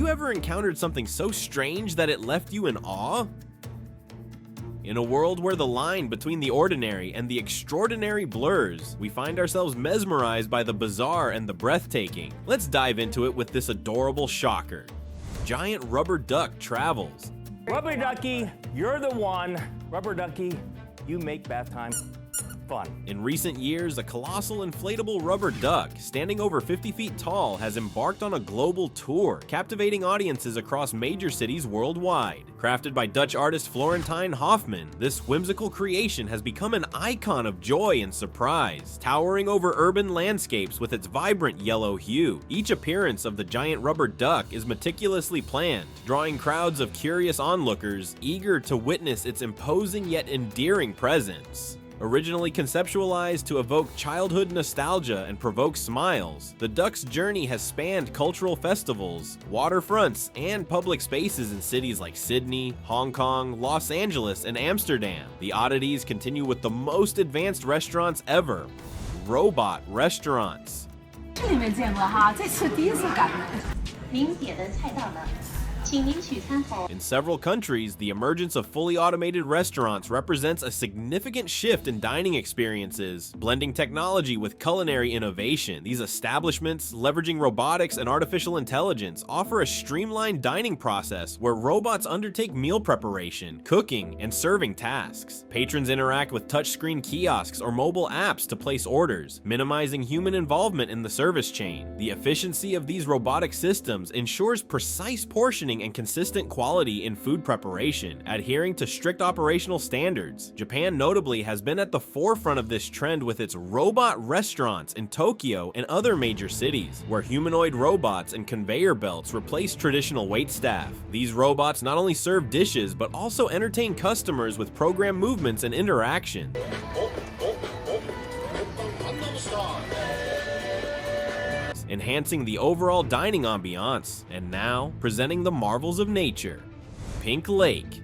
ever encountered something so strange that it left you in awe? In a world where the line between the ordinary and the extraordinary blurs, we find ourselves mesmerized by the bizarre and the breathtaking. Let's dive into it with this adorable shocker. Giant rubber duck travels. Rubber ducky, you're the one. Rubber ducky, you make bath time fun. In recent years, a colossal inflatable rubber duck, standing over 50 feet tall, has embarked on a global tour, captivating audiences across major cities worldwide. Crafted by Dutch artist Florentine Hofman, this whimsical creation has become an icon of joy and surprise, towering over urban landscapes with its vibrant yellow hue. Each appearance of the giant rubber duck is meticulously planned, drawing crowds of curious onlookers eager to witness its imposing yet endearing presence. Originally conceptualized to evoke childhood nostalgia and provoke smiles, the duck's journey has spanned cultural festivals, waterfronts, and public spaces in cities like Sydney, Hong Kong, Los Angeles, and Amsterdam. The oddities continue with the most advanced restaurants ever: robot restaurants. 这里没见过哈，这次第一次赶的。您点的菜到了，请您取餐后。 In several countries, the emergence of fully automated restaurants represents a significant shift in dining experiences, blending technology with culinary innovation. These establishments, leveraging robotics and artificial intelligence, offer a streamlined dining process where robots undertake meal preparation, cooking, and serving tasks. Patrons interact with touchscreen kiosks or mobile apps to place orders, minimizing human involvement in the service chain. The efficiency of these robotic systems ensures precise portioning and consistent quality in food preparation, adhering to strict operational standards. Japan notably has been at the forefront of this trend with its robot restaurants in Tokyo and other major cities, where humanoid robots and conveyor belts replace traditional waitstaff. These robots not only serve dishes, but also entertain customers with program movements and interaction. Enhancing the overall dining ambiance, and now presenting the marvels of nature. Pink Lake.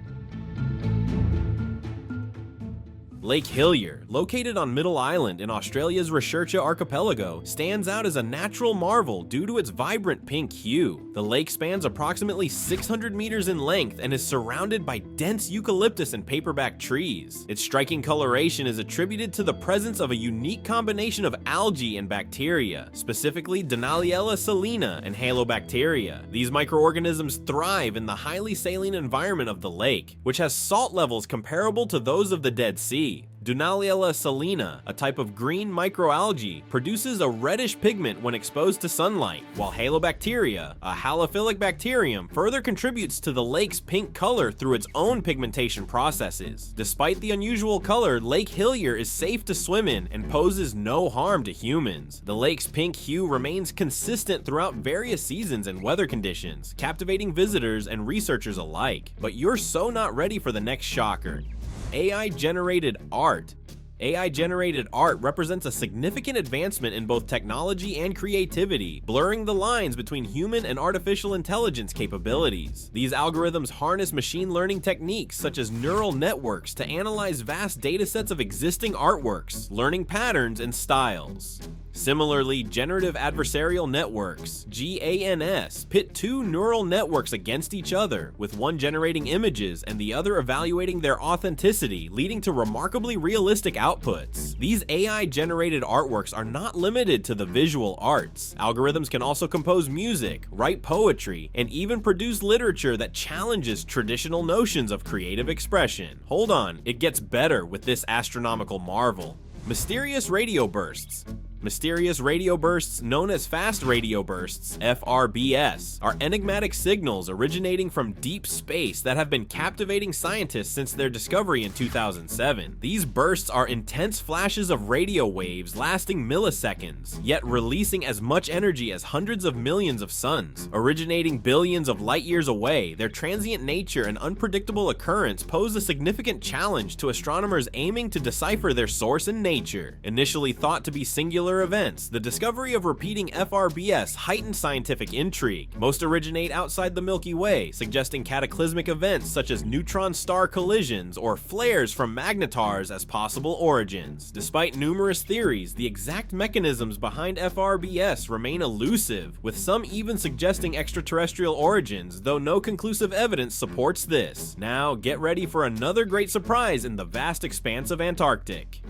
Lake Hillier, located on Middle Island in Australia's Recherche archipelago, stands out as a natural marvel due to its vibrant pink hue. The lake spans approximately 600 meters in length and is surrounded by dense eucalyptus and paperback trees. Its striking coloration is attributed to the presence of a unique combination of algae and bacteria, specifically Dunaliella salina and halobacteria. These microorganisms thrive in the highly saline environment of the lake, which has salt levels comparable to those of the Dead Sea. Dunaliella salina, a type of green microalgae, produces a reddish pigment when exposed to sunlight, while halobacteria, a halophilic bacterium, further contributes to the lake's pink color through its own pigmentation processes. Despite the unusual color, Lake Hillier is safe to swim in and poses no harm to humans. The lake's pink hue remains consistent throughout various seasons and weather conditions, captivating visitors and researchers alike. But you're so not ready for the next shocker. AI-generated art. AI-generated art represents a significant advancement in both technology and creativity, blurring the lines between human and artificial intelligence capabilities. These algorithms harness machine learning techniques such as neural networks to analyze vast datasets of existing artworks, learning patterns and styles. Similarly, generative adversarial networks, GANs, pit two neural networks against each other, with one generating images and the other evaluating their authenticity, leading to remarkably realistic outputs. These AI-generated artworks are not limited to the visual arts. Algorithms can also compose music, write poetry, and even produce literature that challenges traditional notions of creative expression. Hold on, it gets better with this astronomical marvel. Mysterious radio bursts. Mysterious radio bursts, known as fast radio bursts, FRBS, are enigmatic signals originating from deep space that have been captivating scientists since their discovery in 2007. These bursts are intense flashes of radio waves lasting milliseconds, yet releasing as much energy as hundreds of millions of suns. Originating billions of light years away, their transient nature and unpredictable occurrence pose a significant challenge to astronomers aiming to decipher their source in nature. Initially thought to be singular polar events, the discovery of repeating FRBS heightened scientific intrigue. Most originate outside the Milky Way, suggesting cataclysmic events such as neutron star collisions or flares from magnetars as possible origins. Despite numerous theories, the exact mechanisms behind FRBS remain elusive, with some even suggesting extraterrestrial origins, though no conclusive evidence supports this. Now, get ready for another great surprise in the vast expanse of Antarctic.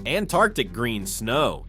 Antarctic green snow.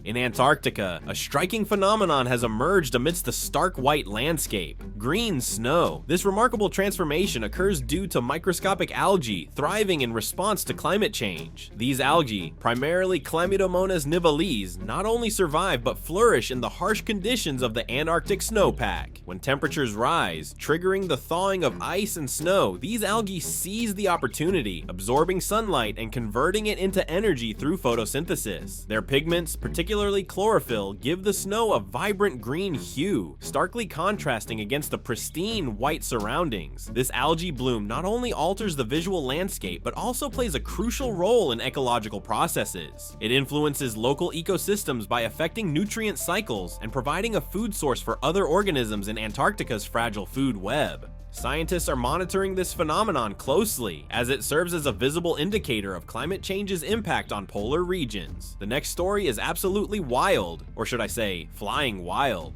In Antarctica, a striking phenomenon has emerged amidst the stark white landscape: green snow. This remarkable transformation occurs due to microscopic algae thriving in response to climate change. These algae, primarily Chlamydomonas nivalis, not only survive but flourish in the harsh conditions of the Antarctic snowpack. When temperatures rise, triggering the thawing of ice and snow, these algae seize the opportunity, absorbing sunlight and converting it into energy through photosynthesis. Their pigments, particularly chlorophyll, give the snow a vibrant green hue, starkly contrasting against the pristine white surroundings. This algae bloom not only alters the visual landscape, but also plays a crucial role in ecological processes. It influences local ecosystems by affecting nutrient cycles and providing a food source for other organisms in Antarctica's fragile food web. Scientists are monitoring this phenomenon closely, as it serves as a visible indicator of climate change's impact on polar regions. The next story is absolutely wild, or should I say, flying wild.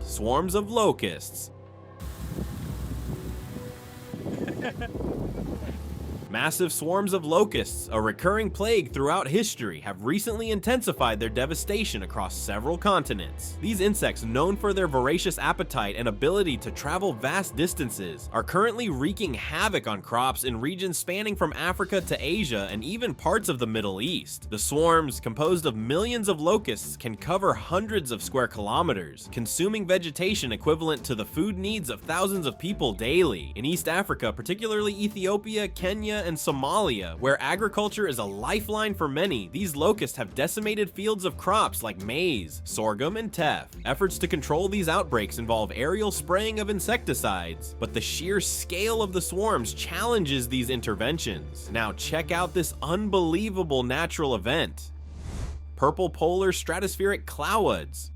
Swarms of locusts. Massive swarms of locusts, a recurring plague throughout history, have recently intensified their devastation across several continents. These insects, known for their voracious appetite and ability to travel vast distances, are currently wreaking havoc on crops in regions spanning from Africa to Asia and even parts of the Middle East. The swarms, composed of millions of locusts, can cover hundreds of square kilometers, consuming vegetation equivalent to the food needs of thousands of people daily. In East Africa, particularly Ethiopia, Kenya, and Somalia, where agriculture is a lifeline for many, these locusts have decimated fields of crops like maize, sorghum, and teff. Efforts to control these outbreaks involve aerial spraying of insecticides, but the sheer scale of the swarms challenges these interventions. Now check out this unbelievable natural event: purple polar stratospheric clouds.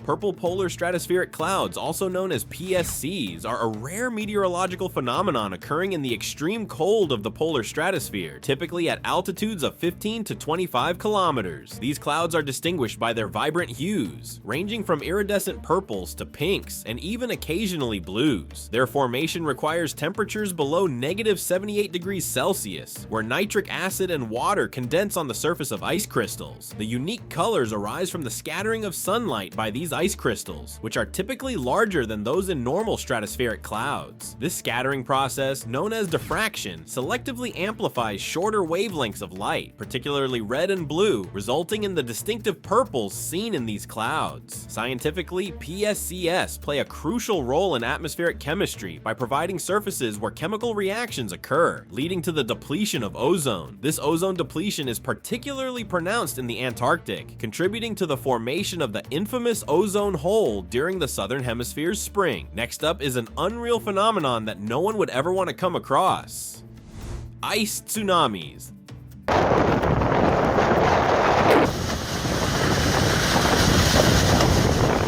Purple polar stratospheric clouds, also known as PSCs, are a rare meteorological phenomenon occurring in the extreme cold of the polar stratosphere, typically at altitudes of 15 to 25 kilometers. These clouds are distinguished by their vibrant hues, ranging from iridescent purples to pinks, and even occasionally blues. Their formation requires temperatures below -78 degrees Celsius, where nitric acid and water condense on the surface of ice crystals. The unique colors arise from the scattering of sunlight by these ice crystals, which are typically larger than those in normal stratospheric clouds. This scattering process, known as diffraction, selectively amplifies shorter wavelengths of light, particularly red and blue, resulting in the distinctive purples seen in these clouds. Scientifically, PSCs play a crucial role in atmospheric chemistry by providing surfaces where chemical reactions occur, leading to the depletion of ozone. This ozone depletion is particularly pronounced in the Antarctic, contributing to the formation of the infamous ozone hole during the southern hemisphere's spring. Next up is an unreal phenomenon that no one would ever want to come across: ice tsunamis.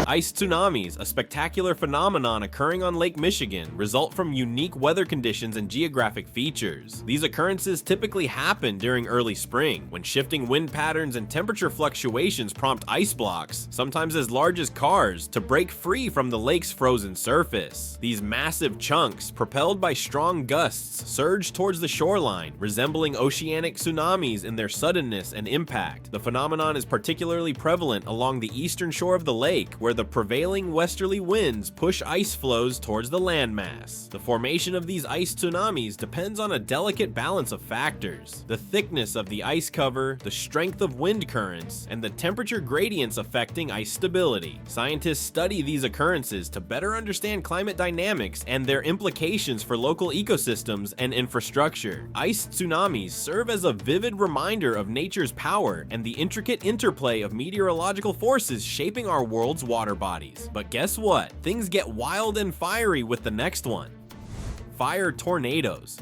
Ice tsunamis, a spectacular phenomenon occurring on Lake Michigan, result from unique weather conditions and geographic features. These occurrences typically happen during early spring, when shifting wind patterns and temperature fluctuations prompt ice blocks, sometimes as large as cars, to break free from the lake's frozen surface. These massive chunks, propelled by strong gusts, surge towards the shoreline, resembling oceanic tsunamis in their suddenness and impact. The phenomenon is particularly prevalent along the eastern shore of the lake, where the prevailing westerly winds push ice flows towards the landmass. The formation of these ice tsunamis depends on a delicate balance of factors: the thickness of the ice cover, the strength of wind currents, and the temperature gradients affecting ice stability. Scientists study these occurrences to better understand climate dynamics and their implications for local ecosystems and infrastructure. Ice tsunamis serve as a vivid reminder of nature's power and the intricate interplay of meteorological forces shaping our world's water bodies. But guess what? Things get wild and fiery with the next one: fire tornadoes.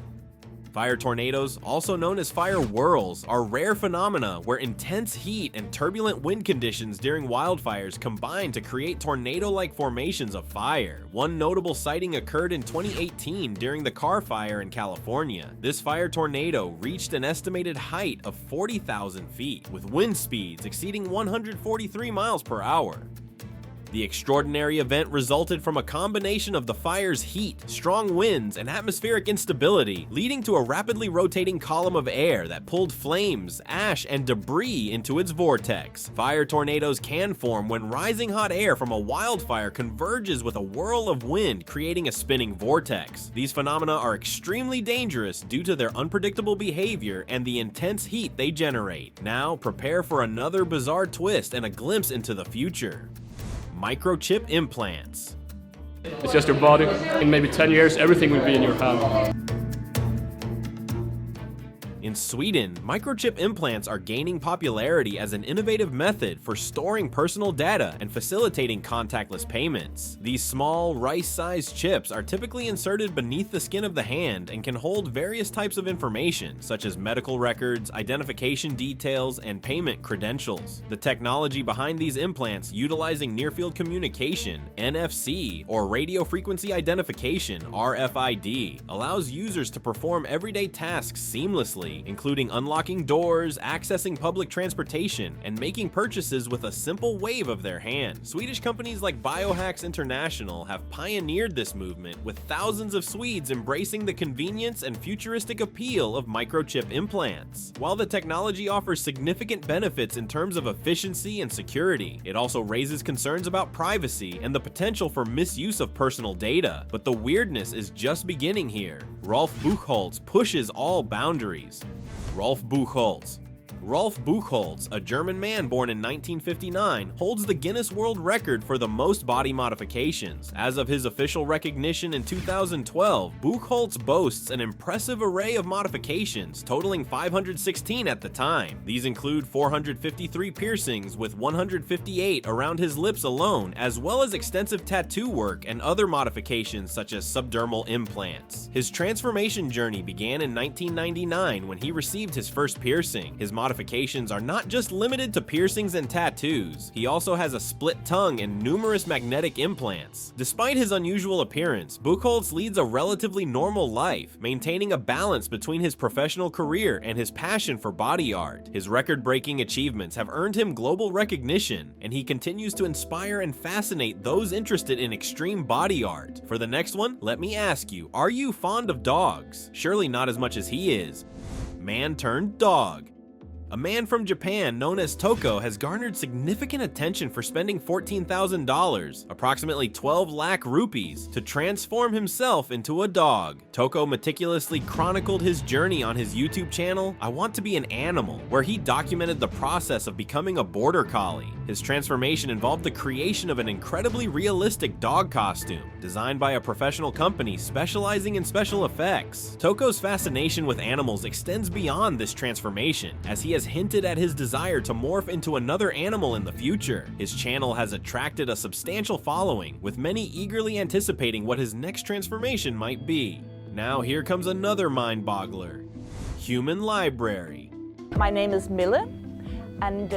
Fire tornadoes, also known as fire whirls, are rare phenomena where intense heat and turbulent wind conditions during wildfires combine to create tornado-like formations of fire. One notable sighting occurred in 2018 during the Carr Fire in California. This fire tornado reached an estimated height of 40,000 feet, with wind speeds exceeding 143 miles per hour. The extraordinary event resulted from a combination of the fire's heat, strong winds, and atmospheric instability, leading to a rapidly rotating column of air that pulled flames, ash, and debris into its vortex. Fire tornadoes can form when rising hot air from a wildfire converges with a whirl of wind, creating a spinning vortex. These phenomena are extremely dangerous due to their unpredictable behavior and the intense heat they generate. Now, prepare for another bizarre twist and a glimpse into the future. Microchip implants. It's just your body. In maybe 10 years, everything will be in your hand. In Sweden, microchip implants are gaining popularity as an innovative method for storing personal data and facilitating contactless payments. These small, rice-sized chips are typically inserted beneath the skin of the hand and can hold various types of information, such as medical records, identification details, and payment credentials. The technology behind these implants, utilizing near-field communication, NFC, or radio frequency identification, RFID, allows users to perform everyday tasks seamlessly, including unlocking doors, accessing public transportation, and making purchases with a simple wave of their hand. Swedish companies like Biohacks International have pioneered this movement, with thousands of Swedes embracing the convenience and futuristic appeal of microchip implants. While the technology offers significant benefits in terms of efficiency and security, it also raises concerns about privacy and the potential for misuse of personal data. But the weirdness is just beginning here. Rolf Buchholz pushes all boundaries. Rolf Buchholz. Rolf Buchholz, a German man born in 1959, holds the Guinness World Record for the most body modifications. As of his official recognition in 2012, Buchholz boasts an impressive array of modifications, totaling 516 at the time. These include 453 piercings, with 158 around his lips alone, as well as extensive tattoo work and other modifications such as subdermal implants. His transformation journey began in 1999 when he received his first piercing. His modifications are not just limited to piercings and tattoos. He also has a split tongue and numerous magnetic implants. Despite his unusual appearance, Buchholz leads a relatively normal life, maintaining a balance between his professional career and his passion for body art. His record-breaking achievements have earned him global recognition, and he continues to inspire and fascinate those interested in extreme body art. For the next one, let me ask you, are you fond of dogs? Surely not as much as he is. Man turned dog. A man from Japan known as Toko has garnered significant attention for spending $14,000, approximately 12 lakh rupees, to transform himself into a dog. Toko meticulously chronicled his journey on his YouTube channel, I Want to Be an Animal, where he documented the process of becoming a border collie. His transformation involved the creation of an incredibly realistic dog costume, designed by a professional company specializing in special effects. Toko's fascination with animals extends beyond this transformation, as he has hinted at his desire to morph into another animal in the future. His channel has attracted a substantial following, with many eagerly anticipating what his next transformation might be. Now here comes another mind-boggler. Human library. My name is Mille, and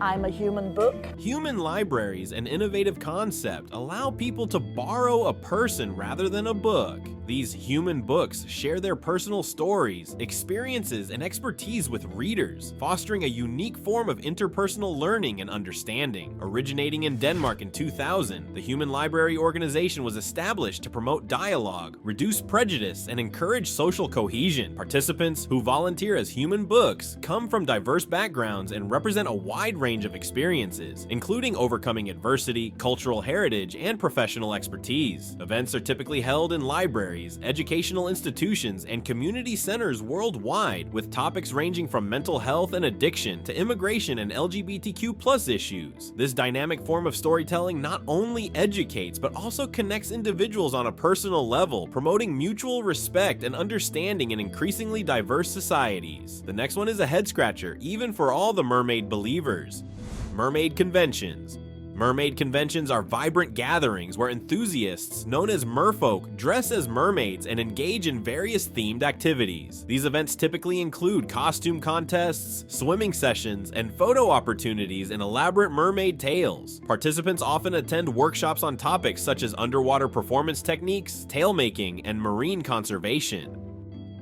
I'm a human book. Human libraries, an innovative concept, allow people to borrow a person rather than a book. These human books share their personal stories, experiences, and expertise with readers, fostering a unique form of interpersonal learning and understanding. Originating in Denmark in 2000, the Human Library organization was established to promote dialogue, reduce prejudice, and encourage social cohesion. Participants who volunteer as human books come from diverse backgrounds and represent a wide range of experiences, including overcoming adversity, cultural heritage, and professional expertise. Events are typically held in libraries, educational institutions, and community centers worldwide, with topics ranging from mental health and addiction to immigration and LGBTQ+ issues. This dynamic form of storytelling not only educates, but also connects individuals on a personal level, promoting mutual respect and understanding in increasingly diverse societies. The next one is a head-scratcher, even for all the mermaid believers. Mermaid conventions. Mermaid conventions are vibrant gatherings where enthusiasts, known as merfolk, dress as mermaids and engage in various themed activities. These events typically include costume contests, swimming sessions, and photo opportunities in elaborate mermaid tales. Participants often attend workshops on topics such as underwater performance techniques, tail making, and marine conservation.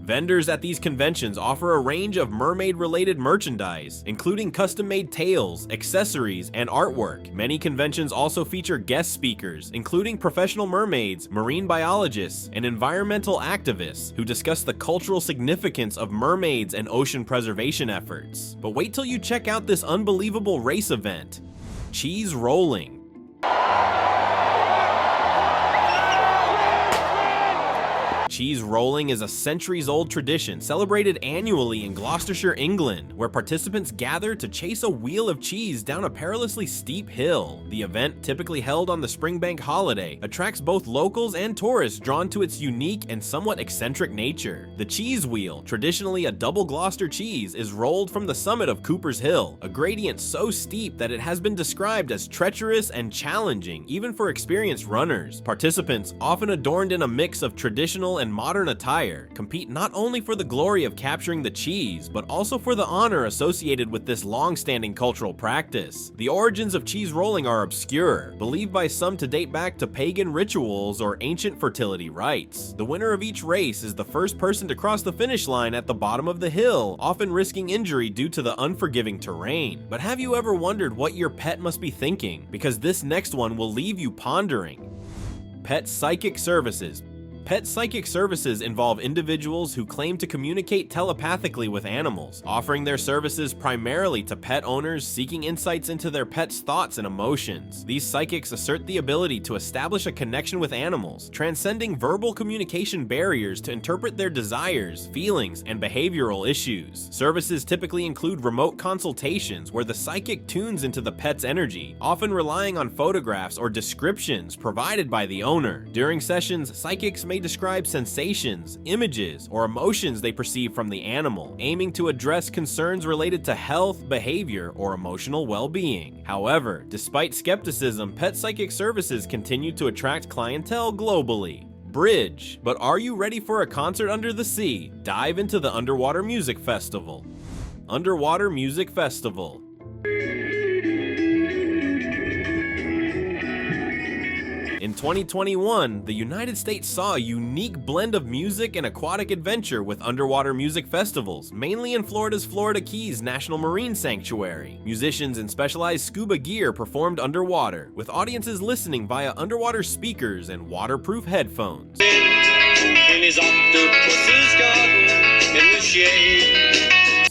Vendors at these conventions offer a range of mermaid-related merchandise, including custom-made tails, accessories, and artwork. Many conventions also feature guest speakers, including professional mermaids, marine biologists, and environmental activists who discuss the cultural significance of mermaids and ocean preservation efforts. But wait till you check out this unbelievable race event: cheese rolling. Cheese rolling is a centuries-old tradition celebrated annually in Gloucestershire, England, where participants gather to chase a wheel of cheese down a perilously steep hill. The event, typically held on the Springbank holiday, attracts both locals and tourists drawn to its unique and somewhat eccentric nature. The cheese wheel, traditionally a double Gloucester cheese, is rolled from the summit of Cooper's Hill, a gradient so steep that it has been described as treacherous and challenging even for experienced runners. Participants, often adorned in a mix of traditional and modern attire, compete not only for the glory of capturing the cheese, but also for the honor associated with this long-standing cultural practice. The origins of cheese rolling are obscure, believed by some to date back to pagan rituals or ancient fertility rites. The winner of each race is the first person to cross the finish line at the bottom of the hill, often risking injury due to the unforgiving terrain. But have you ever wondered what your pet must be thinking? Because this next one will leave you pondering. Pet psychic services. Pet psychic services involve individuals who claim to communicate telepathically with animals, offering their services primarily to pet owners seeking insights into their pet's thoughts and emotions. These psychics assert the ability to establish a connection with animals, transcending verbal communication barriers to interpret their desires, feelings, and behavioral issues. Services typically include remote consultations where the psychic tunes into the pet's energy, often relying on photographs or descriptions provided by the owner. During sessions, psychics may describe sensations, images, or emotions they perceive from the animal, aiming to address concerns related to health, behavior, or emotional well-being. However, despite skepticism, pet psychic services continue to attract clientele globally. Bridge. But are you ready for a concert under the sea? Dive into the Underwater Music Festival. Underwater Music Festival. In 2021, the United States saw a unique blend of music and aquatic adventure with underwater music festivals, mainly in Florida's Florida Keys National Marine Sanctuary. Musicians in specialized scuba gear performed underwater, with audiences listening via underwater speakers and waterproof headphones. In his octopus's garden, in the shade.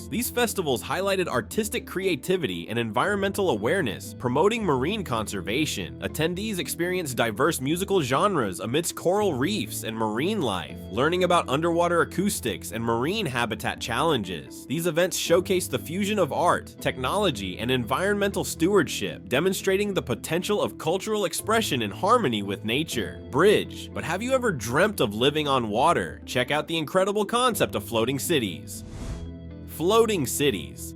These festivals highlighted artistic creativity and environmental awareness, promoting marine conservation. Attendees experienced diverse musical genres amidst coral reefs and marine life, learning about underwater acoustics and marine habitat challenges. These events showcased the fusion of art, technology, and environmental stewardship, demonstrating the potential of cultural expression in harmony with nature. Bridge. But have you ever dreamt of living on water? Check out the incredible concept of floating cities. Floating cities.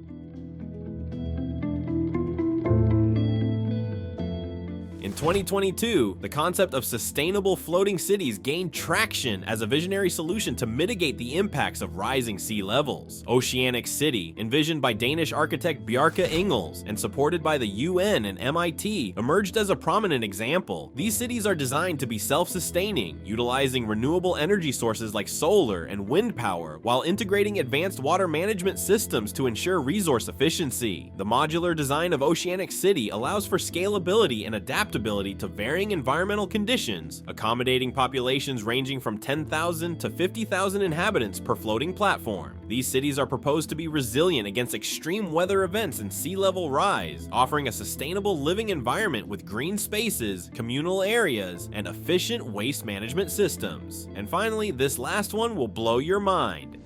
In 2022, the concept of sustainable floating cities gained traction as a visionary solution to mitigate the impacts of rising sea levels. Oceanic City, envisioned by Danish architect Bjarke Ingels and supported by the UN and MIT, emerged as a prominent example. These cities are designed to be self-sustaining, utilizing renewable energy sources like solar and wind power, while integrating advanced water management systems to ensure resource efficiency. The modular design of Oceanic City allows for scalability and adaptability to varying environmental conditions, accommodating populations ranging from 10,000 to 50,000 inhabitants per floating platform. These cities are proposed to be resilient against extreme weather events and sea level rise, offering a sustainable living environment with green spaces, communal areas, and efficient waste management systems. And finally, this last one will blow your mind.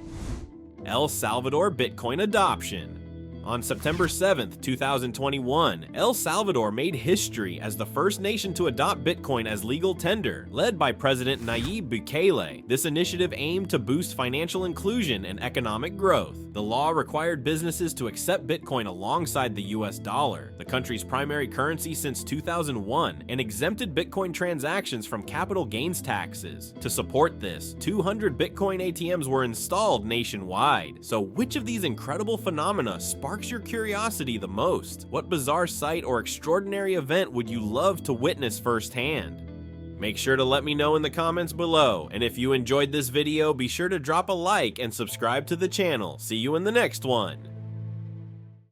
El Salvador Bitcoin adoption. On September 7th, 2021, El Salvador made history as the first nation to adopt Bitcoin as legal tender, led by President Nayib Bukele. This initiative aimed to boost financial inclusion and economic growth. The law required businesses to accept Bitcoin alongside the US dollar, the country's primary currency since 2001, and exempted Bitcoin transactions from capital gains taxes. To support this, 200 Bitcoin ATMs were installed nationwide. So which of these incredible phenomena sparks your curiosity the most? What bizarre sight or extraordinary event would you love to witness firsthand? Make sure to let me know in the comments below, and if you enjoyed this video, be sure to drop a like and subscribe to the channel. See you in the next one!